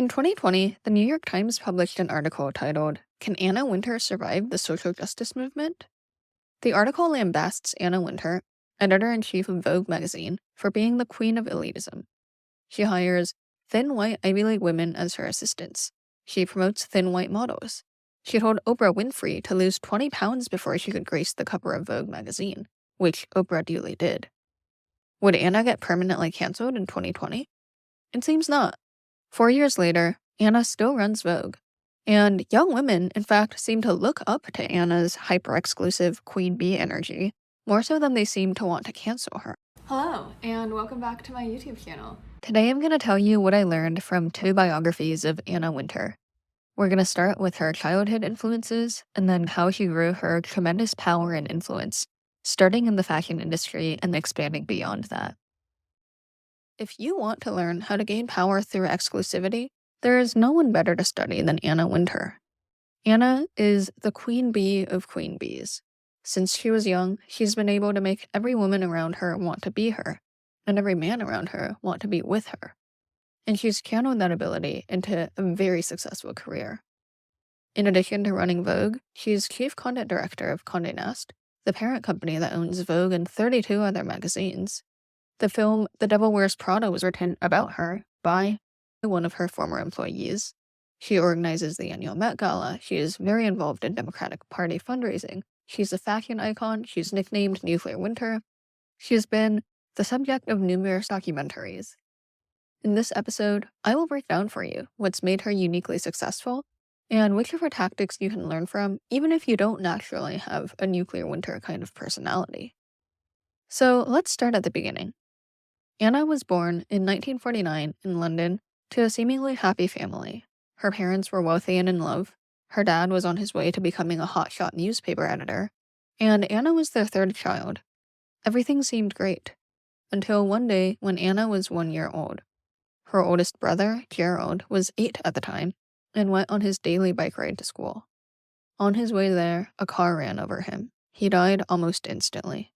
In 2020, the New York Times published an article titled, "Can Anna Wintour Survive the Social Justice Movement?" The article lambasts Anna Wintour, editor-in-chief of Vogue magazine, for being the queen of elitism. She hires thin white Ivy League women as her assistants. She promotes thin white models. She told Oprah Winfrey to lose 20 pounds before she could grace the cover of Vogue magazine, which Oprah duly did. Would Anna get permanently canceled in 2020? It seems not. 4 years later, Anna still runs Vogue. And young women, in fact, seem to look up to Anna's hyper-exclusive queen bee energy, more so than they seem to want to cancel her. Hello, and welcome back to my YouTube channel. Today I'm going to tell you what I learned from 2 biographies of Anna Wintour. We're going to start with her childhood influences, and then how she grew her tremendous power and influence, starting in the fashion industry and expanding beyond that. If you want to learn how to gain power through exclusivity, there is no one better to study than Anna Wintour. Anna is the queen bee of queen bees. Since she was young, she's been able to make every woman around her want to be her, and every man around her want to be with her. And she's channeled that ability into a very successful career. In addition to running Vogue, she's chief content director of Condé Nast, the parent company that owns Vogue and 32 other magazines. The film The Devil Wears Prada was written about her by one of her former employees. She organizes the annual Met Gala. She is very involved in Democratic Party fundraising. She's a fashion icon. She's nicknamed Nuclear Winter. She's been the subject of numerous documentaries. In this episode, I will break down for you what's made her uniquely successful and which of her tactics you can learn from, even if you don't naturally have a Nuclear Winter kind of personality. So let's start at the beginning. Anna was born in 1949 in London to a seemingly happy family. Her parents were wealthy and in love. Her dad was on his way to becoming a hotshot newspaper editor, and Anna was their third child. Everything seemed great, until one day when Anna was 1 year old. Her oldest brother, Gerald, was 8 at the time, and went on his daily bike ride to school. On his way there, a car ran over him. He died almost instantly.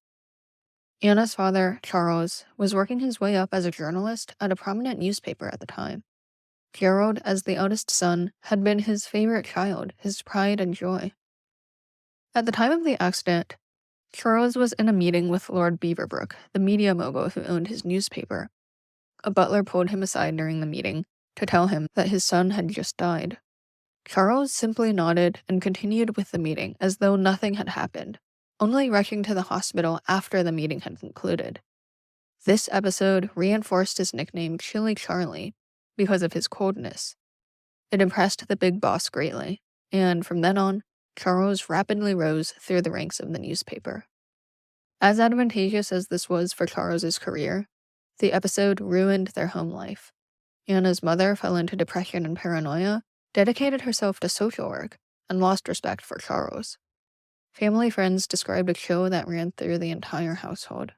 Anna's father, Charles, was working his way up as a journalist at a prominent newspaper at the time. Gerald, as the eldest son, had been his favorite child, his pride and joy. At the time of the accident, Charles was in a meeting with Lord Beaverbrook, the media mogul who owned his newspaper. A butler pulled him aside during the meeting to tell him that his son had just died. Charles simply nodded and continued with the meeting as though nothing had happened, only rushing to the hospital after the meeting had concluded. This episode reinforced his nickname Chilly Charlie because of his coldness. It impressed the big boss greatly, and from then on, Charles rapidly rose through the ranks of the newspaper. As advantageous as this was for Charles's career, the episode ruined their home life. Anna's mother fell into depression and paranoia, dedicated herself to social work, and lost respect for Charles. Family friends described a chill that ran through the entire household.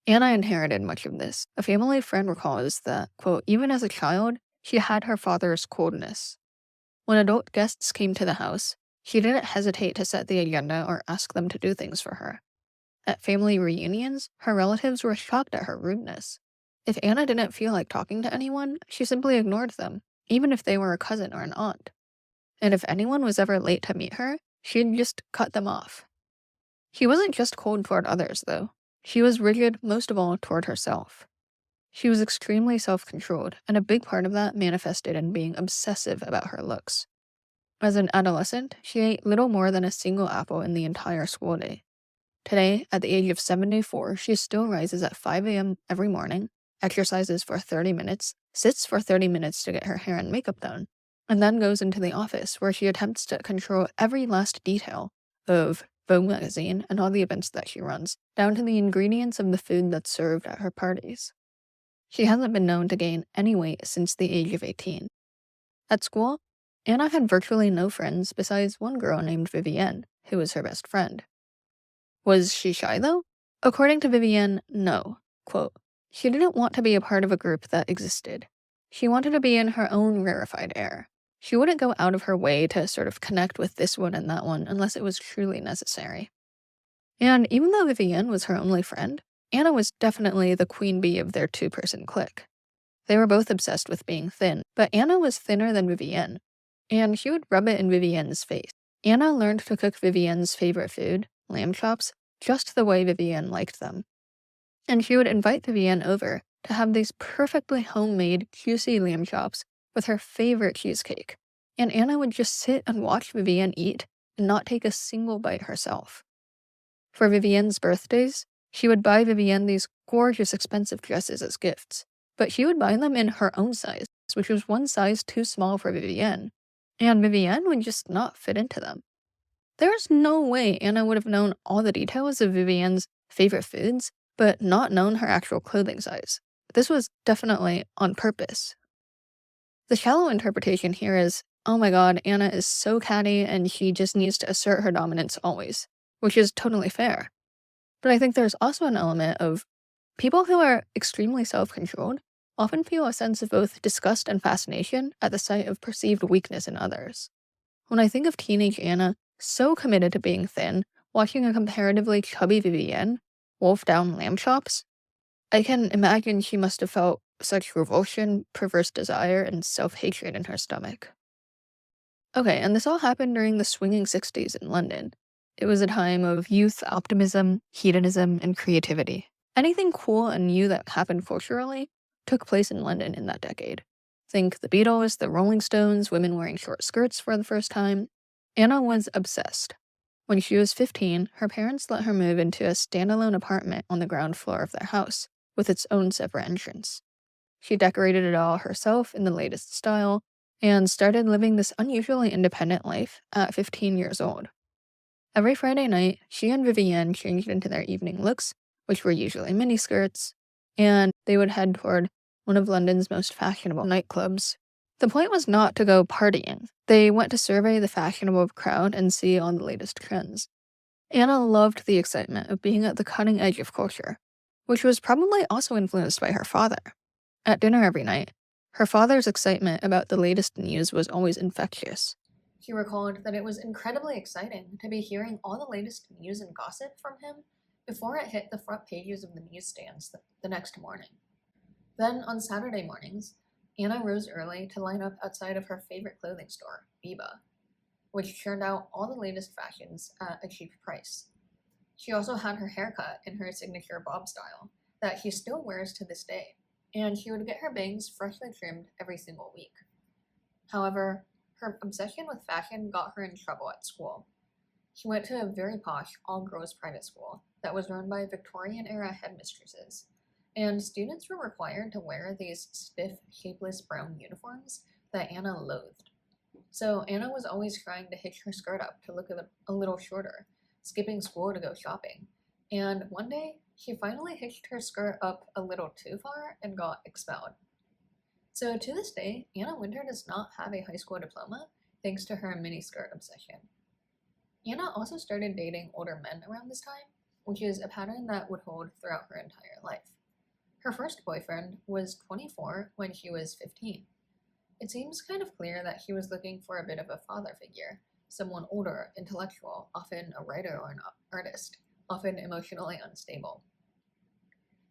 Anna inherited much of this. A family friend recalls that, quote, even as a child, she had her father's coldness. When adult guests came to the house, she didn't hesitate to set the agenda or ask them to do things for her. At family reunions, her relatives were shocked at her rudeness. If Anna didn't feel like talking to anyone, she simply ignored them, even if they were a cousin or an aunt. And if anyone was ever late to meet her, she'd just cut them off. She wasn't just cold toward others, though. She was rigid most of all toward herself. She was extremely self-controlled, and a big part of that manifested in being obsessive about her looks. As an adolescent, she ate little more than a single apple in the entire school day. Today, at the age of 74, she still rises at 5 a.m. every morning, exercises for 30 minutes, sits for 30 minutes to get her hair and makeup done, and then goes into the office where she attempts to control every last detail of Vogue magazine and all the events that she runs, down to the ingredients of the food that's served at her parties. She hasn't been known to gain any weight since the age of 18. At school, Anna had virtually no friends besides one girl named Vivienne, who was her best friend. Was she shy, though? According to Vivienne, no. Quote, she didn't want to be a part of a group that existed. She wanted to be in her own rarefied air. She wouldn't go out of her way to sort of connect with this one and that one unless it was truly necessary. And even though Vivienne was her only friend, Anna was definitely the queen bee of their 2-person clique. They were both obsessed with being thin, but Anna was thinner than Vivienne, and she would rub it in Vivienne's face. Anna learned to cook Vivienne's favorite food, lamb chops, just the way Vivienne liked them. And she would invite Vivienne over to have these perfectly homemade, juicy lamb chops with her favorite cheesecake. And Anna would just sit and watch Vivienne eat and not take a single bite herself. For Vivienne's birthdays, she would buy Vivienne these gorgeous expensive dresses as gifts, but she would buy them in her own size, which was one size too small for Vivienne, and Vivienne would just not fit into them. There's no way Anna would have known all the details of Vivienne's favorite foods, but not known her actual clothing size. This was definitely on purpose. The shallow interpretation here is, oh my god, Anna is so catty and she just needs to assert her dominance always, which is totally fair. But I think there's also an element of people who are extremely self-controlled often feel a sense of both disgust and fascination at the sight of perceived weakness in others. When I think of teenage Anna, so committed to being thin, watching a comparatively chubby Vivienne wolf down lamb chops, I can imagine she must have felt such revulsion, perverse desire, and self-hatred in her stomach. Okay, and this all happened during the swinging 60s in London. It was a time of youth optimism, hedonism, and creativity. Anything cool and new that happened culturally took place in London in that decade. Think the Beatles, the Rolling Stones, women wearing short skirts for the first time. Anna was obsessed. When she was 15, her parents let her move into a standalone apartment on the ground floor of their house, with its own separate entrance. She decorated it all herself in the latest style, and started living this unusually independent life at 15 years old. Every Friday night, she and Vivienne changed into their evening looks, which were usually miniskirts, and they would head toward one of London's most fashionable nightclubs. The point was not to go partying. They went to survey the fashionable crowd and see all the latest trends. Anna loved the excitement of being at the cutting edge of culture, which was probably also influenced by her father. At dinner every night, her father's excitement about the latest news was always infectious. She recalled that it was incredibly exciting to be hearing all the latest news and gossip from him before it hit the front pages of the newsstands the next morning. Then, on Saturday mornings, Anna rose early to line up outside of her favorite clothing store, Biba, which churned out all the latest fashions at a cheap price. She also had her hair cut in her signature bob style that she still wears to this day, and she would get her bangs freshly trimmed every single week. However, her obsession with fashion got her in trouble at school. She went to a very posh, all-girls private school that was run by Victorian-era headmistresses, and students were required to wear these stiff, shapeless brown uniforms that Anna loathed. So Anna was always trying to hitch her skirt up to look a little shorter, skipping school to go shopping, and one day, she finally hitched her skirt up a little too far and got expelled. So to this day, Anna Wintour does not have a high school diploma thanks to her miniskirt obsession. Anna also started dating older men around this time, which is a pattern that would hold throughout her entire life. Her first boyfriend was 24 when she was 15. It seems kind of clear that she was looking for a bit of a father figure, someone older, intellectual, often a writer or an artist, often emotionally unstable.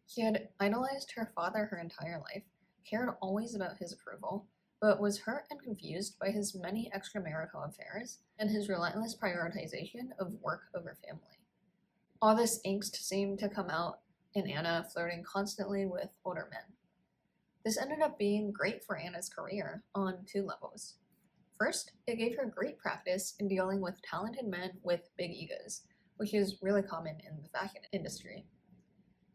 She had idolized her father her entire life, cared always about his approval, but was hurt and confused by his many extramarital affairs and his relentless prioritization of work over family. All this angst seemed to come out in Anna flirting constantly with older men. This ended up being great for Anna's career on two levels. First, it gave her great practice in dealing with talented men with big egos, which is really common in the fashion industry.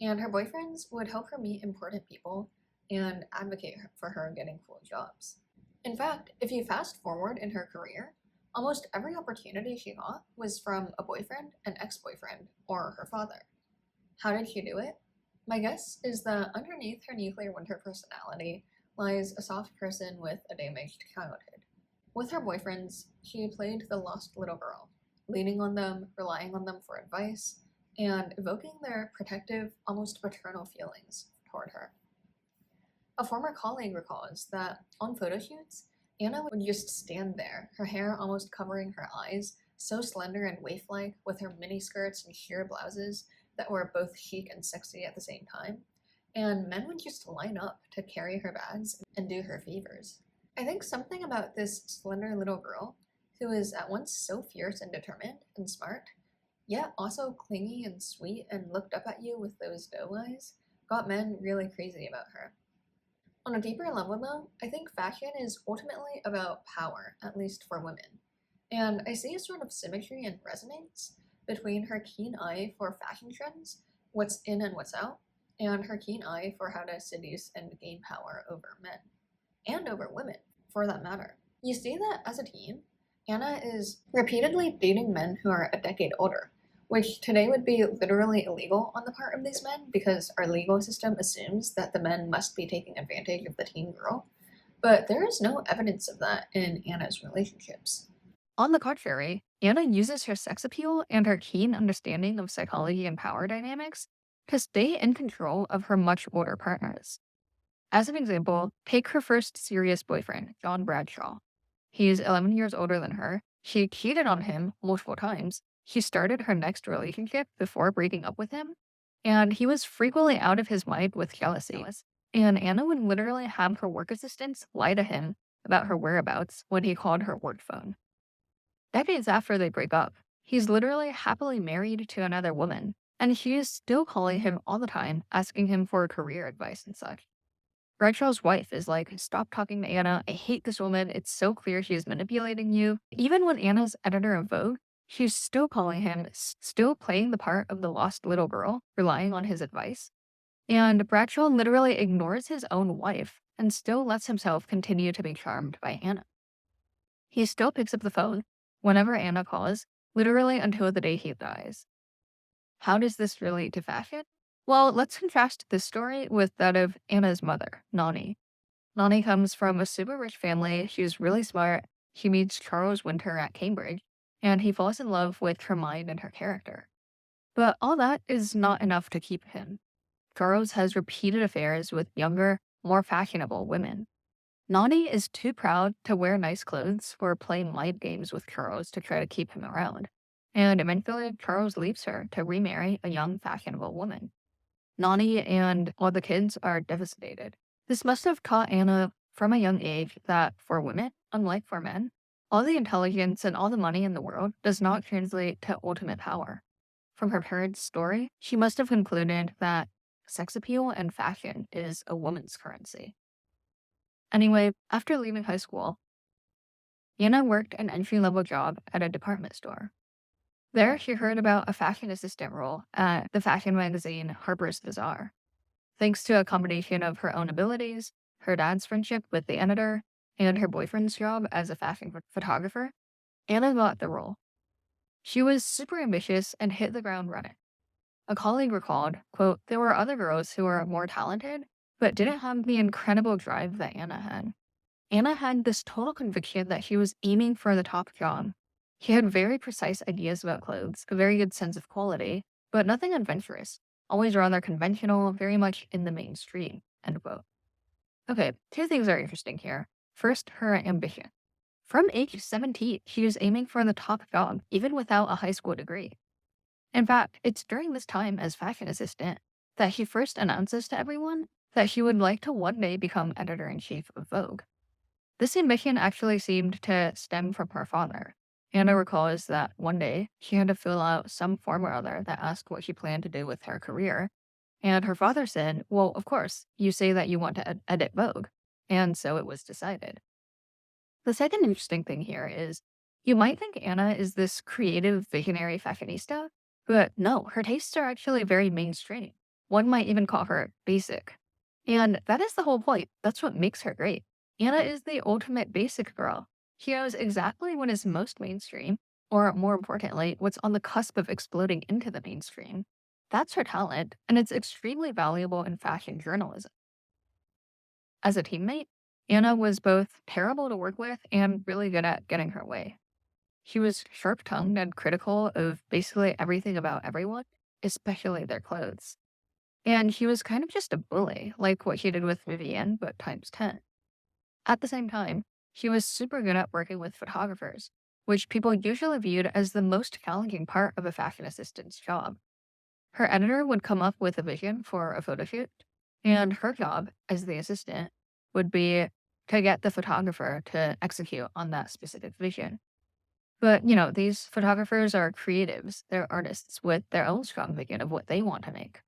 And her boyfriends would help her meet important people and advocate for her getting cool jobs. In fact, if you fast forward in her career, almost every opportunity she got was from a boyfriend, an ex-boyfriend, or her father. How did she do it? My guess is that underneath her nuclear winter personality lies a soft person with a damaged childhood. With her boyfriends, she played the lost little girl, leaning on them, relying on them for advice, and evoking their protective, almost paternal feelings toward her. A former colleague recalls that on photo shoots, Anna would just stand there, her hair almost covering her eyes, so slender and waif-like, with her miniskirts and sheer blouses that were both chic and sexy at the same time, and men would just line up to carry her bags and do her favors. I think something about this slender little girl, who is at once so fierce and determined and smart, yet also clingy and sweet and looked up at you with those doe eyes, got men really crazy about her. On a deeper level, though, I think fashion is ultimately about power, at least for women. And I see a sort of symmetry and resonance between her keen eye for fashion trends, what's in and what's out, and her keen eye for how to seduce and gain power over men, and over women, for that matter. You see that as a teen, Anna is repeatedly dating men who are a decade older, which today would be literally illegal on the part of these men because our legal system assumes that the men must be taking advantage of the teen girl. But there is no evidence of that in Anna's relationships. On the contrary, Anna uses her sex appeal and her keen understanding of psychology and power dynamics to stay in control of her much older partners. As an example, take her first serious boyfriend, John Bradshaw. He's 11 years older than her. She cheated on him multiple times. He started her next relationship before breaking up with him, and he was frequently out of his mind with jealousy. And Anna would literally have her work assistants lie to him about her whereabouts when he called her work phone. Decades after they break up, he's literally happily married to another woman, and she is still calling him all the time, asking him for career advice and such. Bradshaw's wife is like, stop talking to Anna. I hate this woman. It's so clear she is manipulating you. Even when Anna's editor of Vogue, she's still calling him, still playing the part of the lost little girl, relying on his advice. And Bradshaw literally ignores his own wife and still lets himself continue to be charmed by Anna. He still picks up the phone whenever Anna calls, literally until the day he dies. How does this relate to fashion? Well, let's contrast this story with that of Anna's mother, Nani. Nani comes from a super rich family. She's really smart. She meets Charles Winter at Cambridge, and he falls in love with her mind and her character. But all that is not enough to keep him. Charles has repeated affairs with younger, more fashionable women. Nani is too proud to wear nice clothes or play mind games with Charles to try to keep him around. And eventually, Charles leaves her to remarry a young, fashionable woman. Nani and all the kids are devastated. This must have taught Anna from a young age that for women, unlike for men, all the intelligence and all the money in the world does not translate to ultimate power. From her parents' story, she must have concluded that sex appeal and fashion is a woman's currency. Anyway, after leaving high school, Anna worked an entry-level job at a department store. There, she heard about a fashion assistant role at the fashion magazine Harper's Bazaar. Thanks to a combination of her own abilities, her dad's friendship with the editor, and her boyfriend's job as a fashion photographer, Anna got the role. She was super ambitious and hit the ground running. A colleague recalled, quote, there were other girls who were more talented, but didn't have the incredible drive that Anna had. Anna had this total conviction that she was aiming for the top job. She had very precise ideas about clothes, a very good sense of quality, but nothing adventurous, always rather conventional, very much in the mainstream, end quote. Okay, two things are interesting here. First, her ambition. From age 17, she was aiming for the top job, even without a high school degree. In fact, it's during this time as fashion assistant that she first announces to everyone that she would like to one day become editor-in-chief of Vogue. This ambition actually seemed to stem from her father. Anna recalls that one day she had to fill out some form or other that asked what she planned to do with her career. And her father said, well, of course, you say that you want to edit Vogue. And so it was decided. The second interesting thing here is you might think Anna is this creative, visionary fashionista, but no, her tastes are actually very mainstream. One might even call her basic. And that is the whole point. That's what makes her great. Anna is the ultimate basic girl. She knows exactly what is most mainstream, or more importantly, what's on the cusp of exploding into the mainstream. That's her talent, and it's extremely valuable in fashion journalism. As a teammate, Anna was both terrible to work with and really good at getting her way. She was sharp-tongued and critical of basically everything about everyone, especially their clothes. And she was kind of just a bully, like what she did with Vivienne, but times 10. At the same time, she was super good at working with photographers, which people usually viewed as the most challenging part of a fashion assistant's job. Her editor would come up with a vision for a photo shoot, And her job as the assistant would be to get the photographer to execute on that specific vision. But, these photographers are creatives, they're artists with their own strong vision of what they want to make.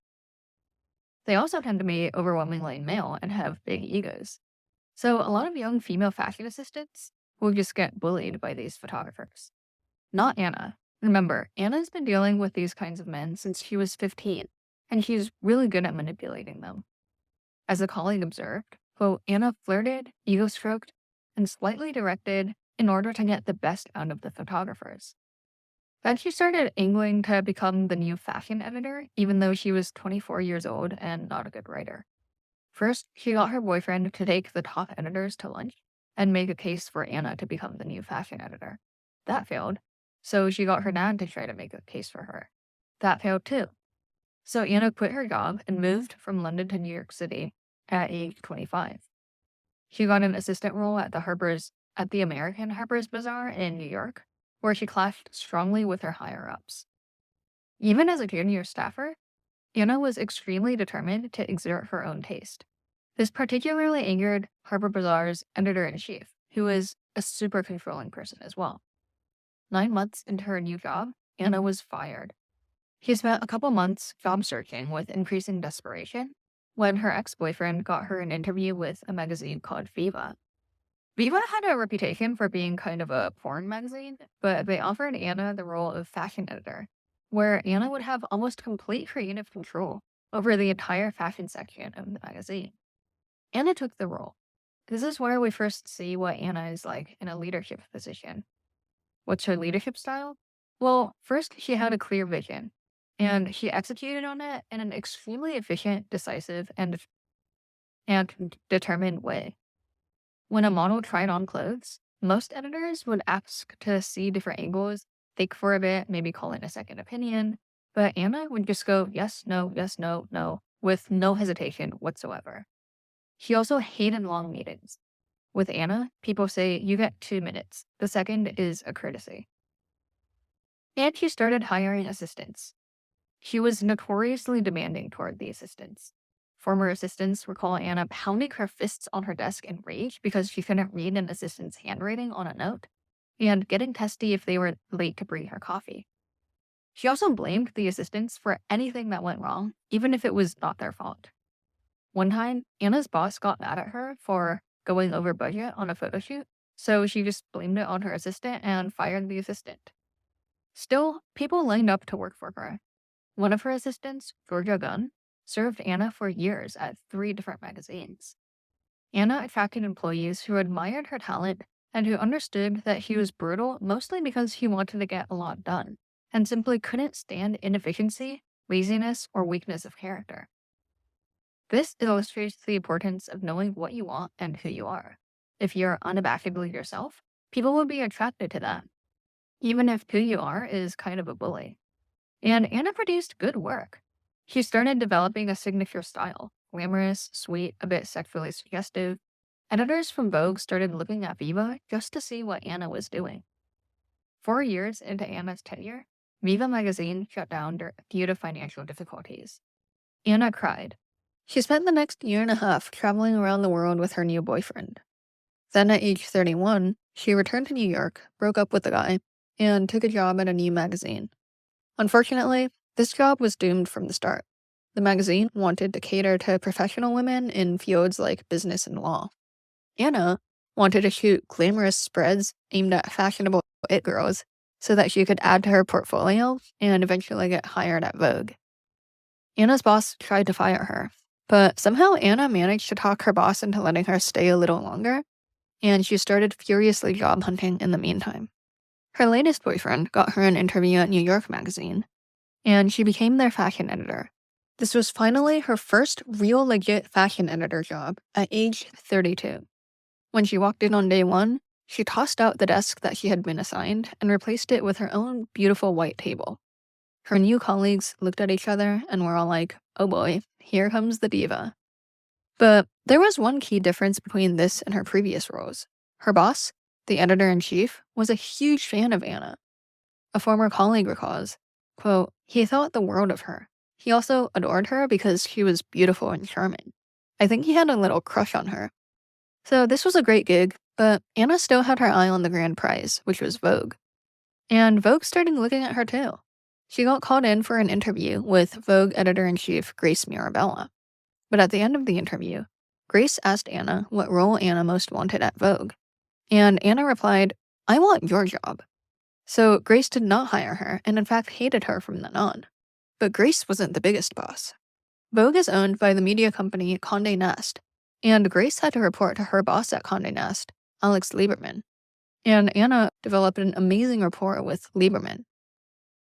They also tend to be overwhelmingly male and have big egos. So a lot of young female fashion assistants will just get bullied by these photographers. Not Anna. Remember, Anna's been dealing with these kinds of men since she was 15, and she's really good at manipulating them. As a colleague observed, quote, Anna flirted, ego stroked, and slightly directed in order to get the best out of the photographers. Then she started angling to become the new fashion editor, even though she was 24 years old and not a good writer. First, she got her boyfriend to take the top editors to lunch and make a case for Anna to become the new fashion editor. That failed, so she got her dad to try to make a case for her. That failed too. So Anna quit her job and moved from London to New York City at age 25. She got an assistant role at the American Harper's Bazaar in New York, where she clashed strongly with her higher-ups. Even as a junior staffer, Anna was extremely determined to exert her own taste. This particularly angered Harper Bazaar's editor-in-chief, who was a super controlling person as well. 9 months into her new job, Anna was fired. She spent a couple months job searching with increasing desperation when her ex-boyfriend got her an interview with a magazine called Viva. Viva had a reputation for being kind of a porn magazine, but they offered Anna the role of fashion editor, where Anna would have almost complete creative control over the entire fashion section of the magazine. Anna took the role. This is where we first see what Anna is like in a leadership position. What's her leadership style? Well, first, she had a clear vision, and she executed on it in an extremely efficient, decisive, and determined way. When a model tried on clothes, most editors would ask to see different angles, think for a bit, maybe call in a second opinion, but Anna would just go yes, no, no, with no hesitation whatsoever. She also hated long meetings. With Anna, people say you get 2 minutes. The second is a courtesy. And she started hiring assistants. She was notoriously demanding toward the assistants. Former assistants recall Anna pounding her fists on her desk in rage because she couldn't read an assistant's handwriting on a note, and getting testy if they were late to bring her coffee. She also blamed the assistants for anything that went wrong, even if it was not their fault. One time, Anna's boss got mad at her for going over budget on a photo shoot, so she just blamed it on her assistant and fired the assistant. Still, people lined up to work for her. One of her assistants, Georgia Gunn, served Anna for years at 3 different magazines. Anna attracted employees who admired her talent and who understood that she was brutal mostly because she wanted to get a lot done, and simply couldn't stand inefficiency, laziness, or weakness of character. This illustrates the importance of knowing what you want and who you are. If you're unabashedly yourself, people will be attracted to that, even if who you are is kind of a bully. And Anna produced good work. She started developing a signature style, glamorous, sweet, a bit sexually suggestive. Editors from Vogue started looking at Viva just to see what Anna was doing. 4 years into Anna's tenure, Viva magazine shut down due to financial difficulties. Anna cried. She spent the next year and a half traveling around the world with her new boyfriend. Then at age 31, she returned to New York, broke up with the guy, and took a job at a new magazine. Unfortunately, this job was doomed from the start. The magazine wanted to cater to professional women in fields like business and law. Anna wanted to shoot glamorous spreads aimed at fashionable it girls so that she could add to her portfolio and eventually get hired at Vogue. Anna's boss tried to fire her, but somehow Anna managed to talk her boss into letting her stay a little longer, and she started furiously job hunting in the meantime. Her latest boyfriend got her an interview at New York Magazine, and she became their fashion editor. This was finally her first real legit fashion editor job at age 32. When she walked in on day 1, she tossed out the desk that she had been assigned and replaced it with her own beautiful white table. Her new colleagues looked at each other and were all like, oh boy, here comes the diva. But there was one key difference between this and her previous roles. Her boss, the editor-in-chief, was a huge fan of Anna. A former colleague recalls, quote, he thought the world of her. He also adored her because she was beautiful and charming. I think he had a little crush on her. So this was a great gig, but Anna still had her eye on the grand prize, which was Vogue. And Vogue started looking at her too. She got called in for an interview with Vogue editor-in-chief Grace Mirabella. But at the end of the interview, Grace asked Anna what role Anna most wanted at Vogue. And Anna replied, "I want your job." So Grace did not hire her, and in fact hated her from then on. But Grace wasn't the biggest boss. Vogue is owned by the media company Condé Nast, and Grace had to report to her boss at Condé Nast, Alex Lieberman. And Anna developed an amazing rapport with Lieberman.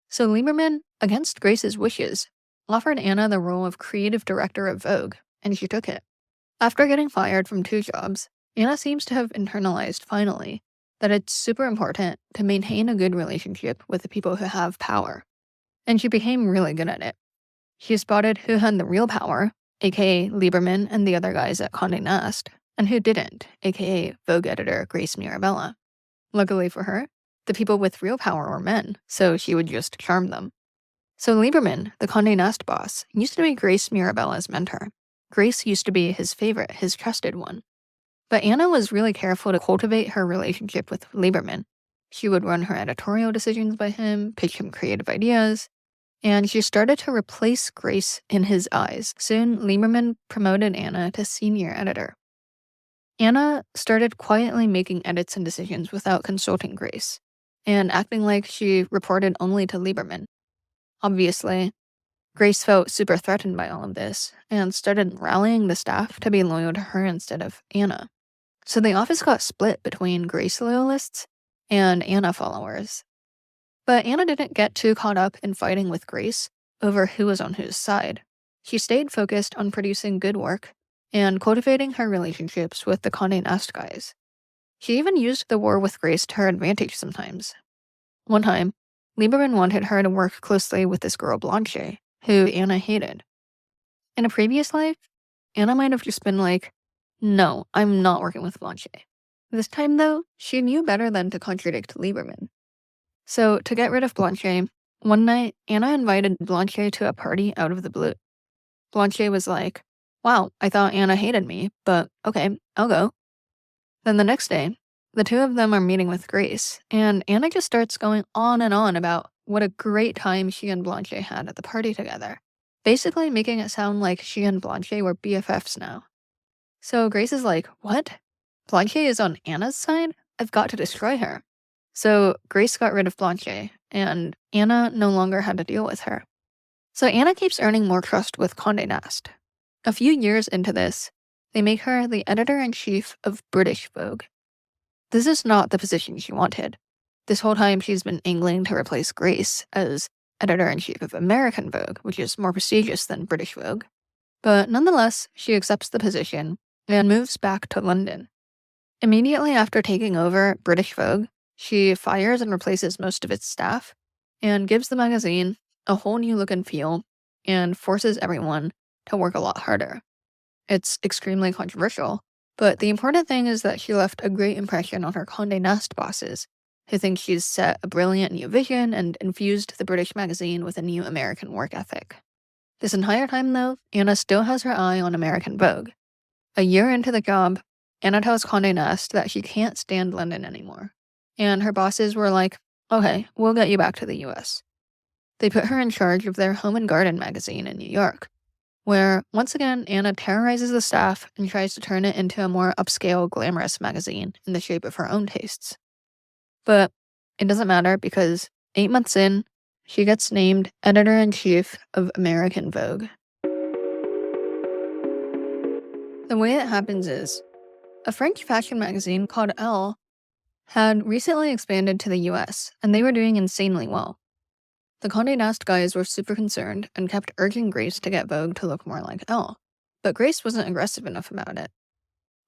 So Lieberman, against Grace's wishes, offered Anna the role of creative director of Vogue, and she took it. After getting fired from 2 jobs, Anna seems to have internalized finally that it's super important to maintain a good relationship with the people who have power. And she became really good at it. She spotted who had the real power, aka Lieberman and the other guys at Condé Nast, and who didn't, aka Vogue editor Grace Mirabella. Luckily for her, the people with real power were men, so she would just charm them. So Lieberman, the Condé Nast boss, used to be Grace Mirabella's mentor. Grace used to be his favorite, his trusted one. But Anna was really careful to cultivate her relationship with Lieberman. She would run her editorial decisions by him, pitch him creative ideas, and she started to replace Grace in his eyes. Soon, Lieberman promoted Anna to senior editor. Anna started quietly making edits and decisions without consulting Grace, and acting like she reported only to Lieberman. Obviously, Grace felt super threatened by all of this, and started rallying the staff to be loyal to her instead of Anna. So the office got split between Grace loyalists and Anna followers. But Anna didn't get too caught up in fighting with Grace over who was on whose side. She stayed focused on producing good work and cultivating her relationships with the Condé Nast guys. She even used the war with Grace to her advantage sometimes. One time, Lieberman wanted her to work closely with this girl Blanche, who Anna hated. In a previous life, Anna might have just been like, "No, I'm not working with Blanche." This time, though, she knew better than to contradict Lieberman. So, to get rid of Blanche, one night, Anna invited Blanche to a party out of the blue. Blanche was like, "Wow, I thought Anna hated me, but okay, I'll go." Then the next day, the two of them are meeting with Grace, and Anna just starts going on and on about what a great time she and Blanche had at the party together, basically making it sound like she and Blanche were BFFs now. So Grace is like, "What? Blanche is on Anna's side? I've got to destroy her." So Grace got rid of Blanche, and Anna no longer had to deal with her. So Anna keeps earning more trust with Condé Nast. A few years into this, they make her the editor-in-chief of British Vogue. This is not the position she wanted. This whole time she's been angling to replace Grace as editor-in-chief of American Vogue, which is more prestigious than British Vogue. But nonetheless, she accepts the position and moves back to London. Immediately after taking over British Vogue, she fires and replaces most of its staff and gives the magazine a whole new look and feel and forces everyone to work a lot harder. It's extremely controversial, but the important thing is that she left a great impression on her Condé Nast bosses, who think she's set a brilliant new vision and infused the British magazine with a new American work ethic. This entire time, though, Anna still has her eye on American Vogue. A year into the job, Anna tells Condé Nast that she can't stand London anymore. And her bosses were like, "Okay, we'll get you back to the US. They put her in charge of their Home and Garden magazine in New York, where, once again, Anna terrorizes the staff and tries to turn it into a more upscale, glamorous magazine in the shape of her own tastes. But it doesn't matter because 8 months in, she gets named editor-in-chief of American Vogue. The way it happens is, a French fashion magazine called Elle had recently expanded to the US, and they were doing insanely well. The Condé Nast guys were super concerned and kept urging Grace to get Vogue to look more like Elle, but Grace wasn't aggressive enough about it.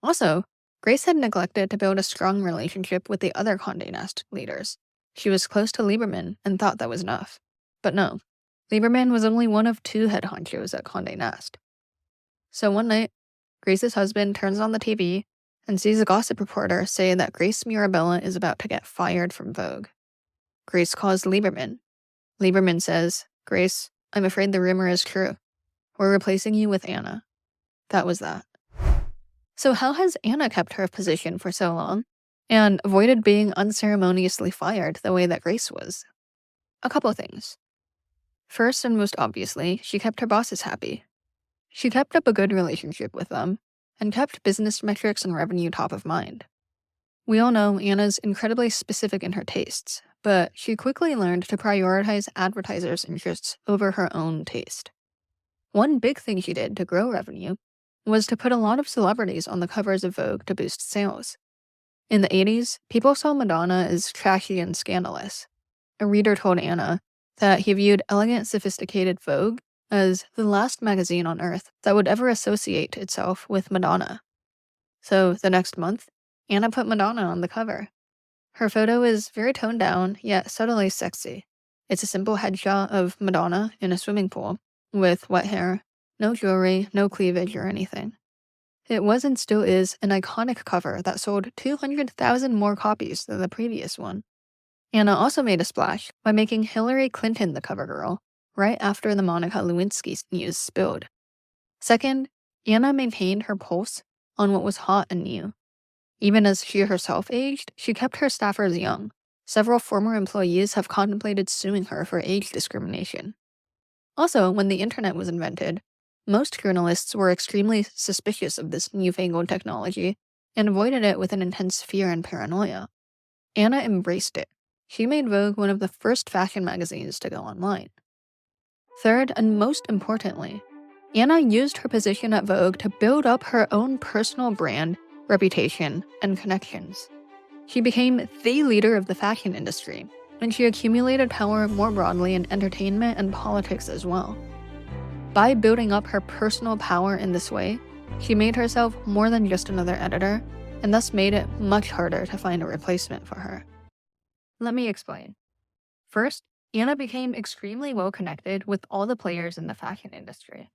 Also, Grace had neglected to build a strong relationship with the other Condé Nast leaders. She was close to Lieberman and thought that was enough. But no, Lieberman was only one of 2 head honchos at Condé Nast. So one night, Grace's husband turns on the TV and sees a gossip reporter say that Grace Mirabella is about to get fired from Vogue. Grace calls Lieberman. Lieberman says, "Grace, I'm afraid the rumor is true. We're replacing you with Anna." That was that. So how has Anna kept her position for so long and avoided being unceremoniously fired the way that Grace was? A couple things. First and most obviously, she kept her bosses happy. She kept up a good relationship with them and kept business metrics and revenue top of mind. We all know Anna's incredibly specific in her tastes, but she quickly learned to prioritize advertisers' interests over her own taste. One big thing she did to grow revenue was to put a lot of celebrities on the covers of Vogue to boost sales. In the 80s, people saw Madonna as trashy and scandalous. A reader told Anna that he viewed elegant, sophisticated Vogue as the last magazine on earth that would ever associate itself with Madonna. So the next month, Anna put Madonna on the cover. Her photo is very toned down, yet subtly sexy. It's a simple headshot of Madonna in a swimming pool, with wet hair, no jewelry, no cleavage or anything. It was and still is an iconic cover that sold 200,000 more copies than the previous one. Anna also made a splash by making Hillary Clinton the cover girl, right after the Monica Lewinsky news spilled. Second, Anna maintained her pulse on what was hot and new. Even as she herself aged, she kept her staffers young. Several former employees have contemplated suing her for age discrimination. Also, when the internet was invented, most journalists were extremely suspicious of this newfangled technology and avoided it with an intense fear and paranoia. Anna embraced it. She made Vogue one of the first fashion magazines to go online. Third, and most importantly, Anna used her position at Vogue to build up her own personal brand, reputation, and connections. She became the leader of the fashion industry, and she accumulated power more broadly in entertainment and politics as well. By building up her personal power in this way, she made herself more than just another editor, and thus made it much harder to find a replacement for her. Let me explain. First, Anna became extremely well connected with all the players in the fashion industry.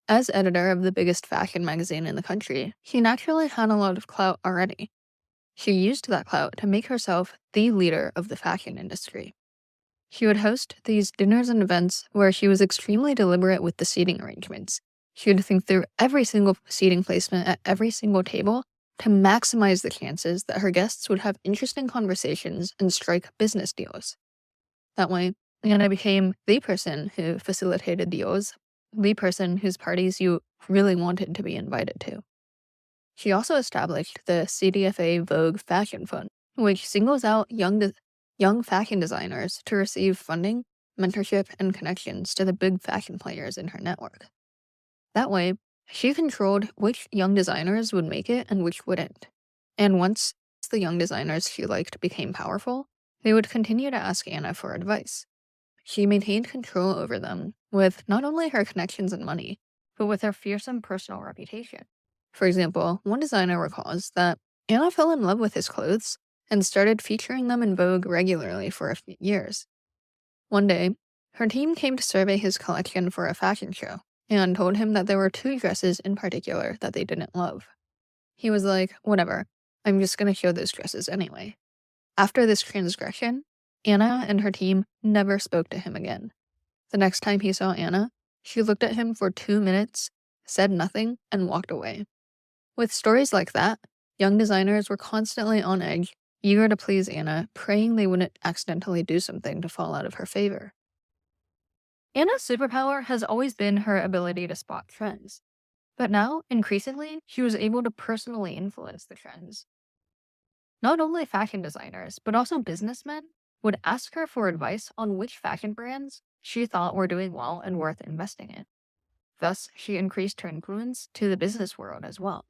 As editor of the biggest fashion magazine in the country, she naturally had a lot of clout already. She used that clout to make herself the leader of the fashion industry. She would host these dinners and events where she was extremely deliberate with the seating arrangements. She would think through every single seating placement at every single table to maximize the chances that her guests would have interesting conversations and strike business deals. That way, Anna became the person who facilitated deals, the person whose parties you really wanted to be invited to. She also established the CDFA Vogue Fashion Fund, which singles out young fashion designers to receive funding, mentorship, and connections to the big fashion players in her network. That way, she controlled which young designers would make it and which wouldn't. And once the young designers she liked became powerful, they would continue to ask Anna for advice. She maintained control over them with not only her connections and money, but with her fearsome personal reputation. For example, one designer recalls that Anna fell in love with his clothes and started featuring them in Vogue regularly for a few years. One day, her team came to survey his collection for a fashion show and told him that there were 2 dresses in particular that they didn't love. He was like, whatever, I'm just gonna show those dresses anyway. After this transgression, Anna and her team never spoke to him again. The next time he saw Anna, she looked at him for 2 minutes, said nothing, and walked away. With stories like that, young designers were constantly on edge, eager to please Anna, praying they wouldn't accidentally do something to fall out of her favor. Anna's superpower has always been her ability to spot trends. But now, increasingly, she was able to personally influence the trends. Not only fashion designers, but also businessmen would ask her for advice on which fashion brands she thought were doing well and worth investing in. Thus, she increased her influence to the business world as well.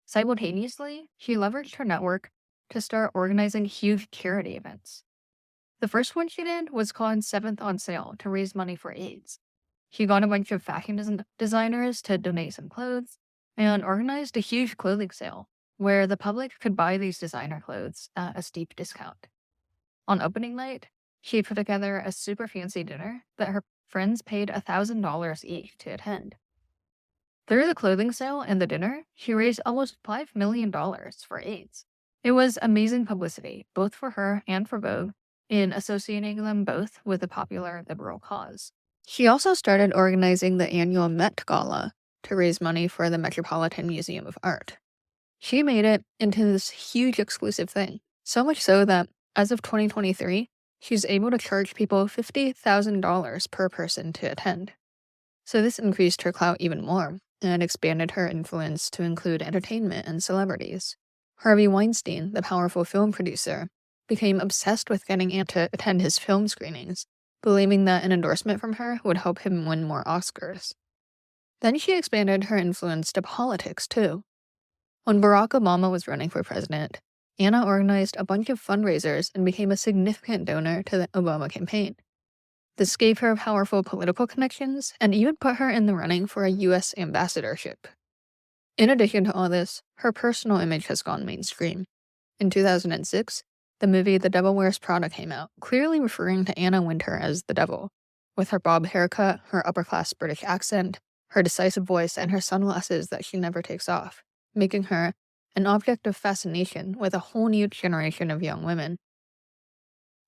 Simultaneously, she leveraged her network to start organizing huge charity events. The first one she did was called 7th on Sale to raise money for AIDS. She got a bunch of fashion designers to donate some clothes and organized a huge clothing sale where the public could buy these designer clothes at a steep discount. On opening night, she put together a super fancy dinner that her friends paid $1,000 each to attend. Through the clothing sale and the dinner, she raised almost $5 million for AIDS. It was amazing publicity, both for her and for Vogue, in associating them both with a popular liberal cause. She also started organizing the annual Met Gala, to raise money for the Metropolitan Museum of Art. She made it into this huge exclusive thing, so much so that, as of 2023, she's able to charge people $50,000 per person to attend. So this increased her clout even more, and expanded her influence to include entertainment and celebrities. Harvey Weinstein, the powerful film producer, became obsessed with getting Anna to attend his film screenings, believing that an endorsement from her would help him win more Oscars. Then she expanded her influence to politics, too. When Barack Obama was running for president, Anna organized a bunch of fundraisers and became a significant donor to the Obama campaign. This gave her powerful political connections and even put her in the running for a U.S. ambassadorship. In addition to all this, her personal image has gone mainstream. In 2006, the movie The Devil Wears Prada came out, clearly referring to Anna Wintour as the devil. With her bob haircut, her upper-class British accent, her decisive voice, and her sunglasses that she never takes off, making her an object of fascination with a whole new generation of young women.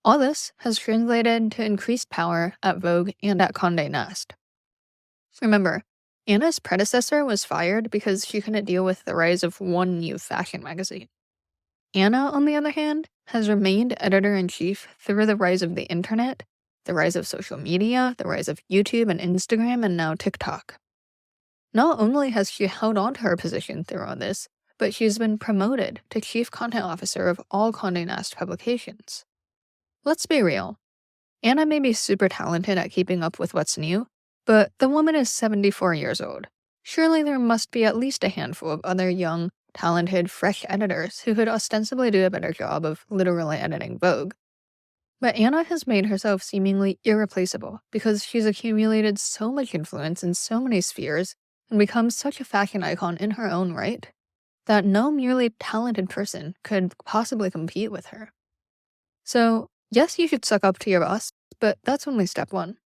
All this has translated to increased power at Vogue and at Condé Nast. Remember, Anna's predecessor was fired because she couldn't deal with the rise of one new fashion magazine. Anna, on the other hand, has remained editor-in-chief through the rise of the internet, the rise of social media, the rise of YouTube and Instagram, and now TikTok. Not only has she held on to her position through all this, but she's been promoted to Chief Content Officer of all Condé Nast publications. Let's be real. Anna may be super talented at keeping up with what's new, but the woman is 74 years old. Surely there must be at least a handful of other young, talented, fresh editors who could ostensibly do a better job of literally editing Vogue. But Anna has made herself seemingly irreplaceable because she's accumulated so much influence in so many spheres and become such a fashion icon in her own right that no merely talented person could possibly compete with her. So, yes, you should suck up to your boss, but that's only step one.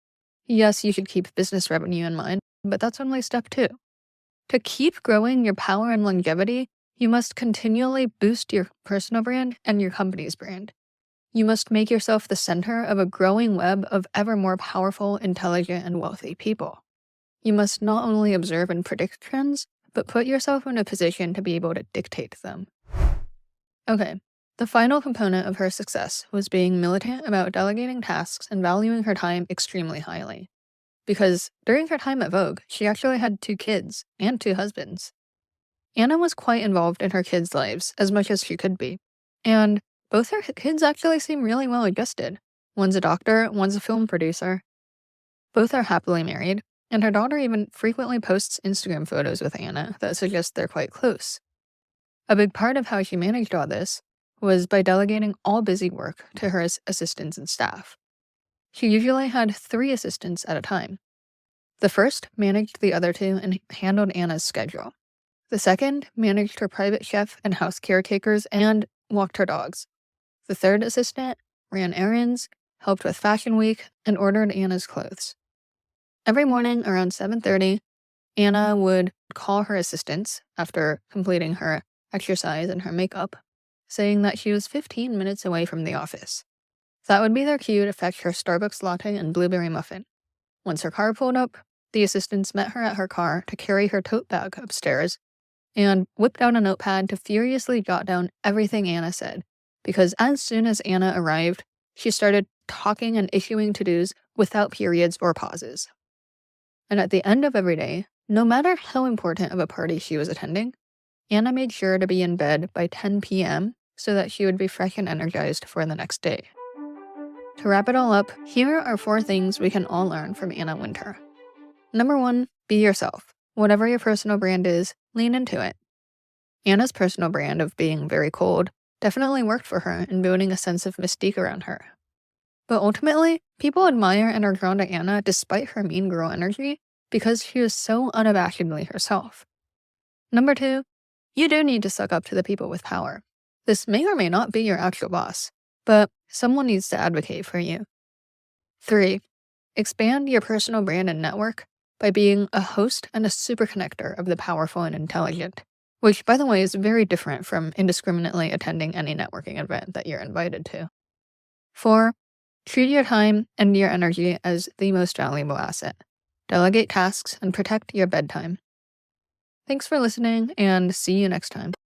Yes, you should keep business revenue in mind, but that's only step two. To keep growing your power and longevity, you must continually boost your personal brand and your company's brand. You must make yourself the center of a growing web of ever more powerful, intelligent, and wealthy people. You must not only observe and predict trends, but put yourself in a position to be able to dictate them. Okay, the final component of her success was being militant about delegating tasks and valuing her time extremely highly. Because during her time at Vogue, she actually had 2 kids and 2 husbands. Anna was quite involved in her kids' lives, as much as she could be. And both her kids actually seem really well adjusted. One's a doctor, one's a film producer. Both are happily married, and her daughter even frequently posts Instagram photos with Anna that suggest they're quite close. A big part of how she managed all this was by delegating all busy work to her assistants and staff. She usually had 3 assistants at a time. The first managed the other 2 and handled Anna's schedule. The second managed her private chef and house caretakers and walked her dogs. The third assistant ran errands, helped with Fashion Week, and ordered Anna's clothes. Every morning around 7:30, Anna would call her assistants after completing her exercise and her makeup, saying that she was 15 minutes away from the office. That would be their cue to fetch her Starbucks latte and blueberry muffin. Once her car pulled up, the assistants met her at her car to carry her tote bag upstairs and whipped out a notepad to furiously jot down everything Anna said, because as soon as Anna arrived, she started talking and issuing to-dos without periods or pauses. And at the end of every day, no matter how important of a party she was attending, Anna made sure to be in bed by 10 p.m. so that she would be fresh and energized for the next day. To wrap it all up, here are 4 things we can all learn from Anna Wintour. Number 1, be yourself. Whatever your personal brand is, lean into it. Anna's personal brand of being very cold definitely worked for her in building a sense of mystique around her. But ultimately, people admire and are drawn to Anna despite her mean girl energy because she is so unabashedly herself. Number 2, you do need to suck up to the people with power. This may or may not be your actual boss, but someone needs to advocate for you. 3, expand your personal brand and network by being a host and a super connector of the powerful and intelligent, which, by the way, is very different from indiscriminately attending any networking event that you're invited to. 4, treat your time and your energy as the most valuable asset. Delegate tasks and protect your bedtime. Thanks for listening, and see you next time.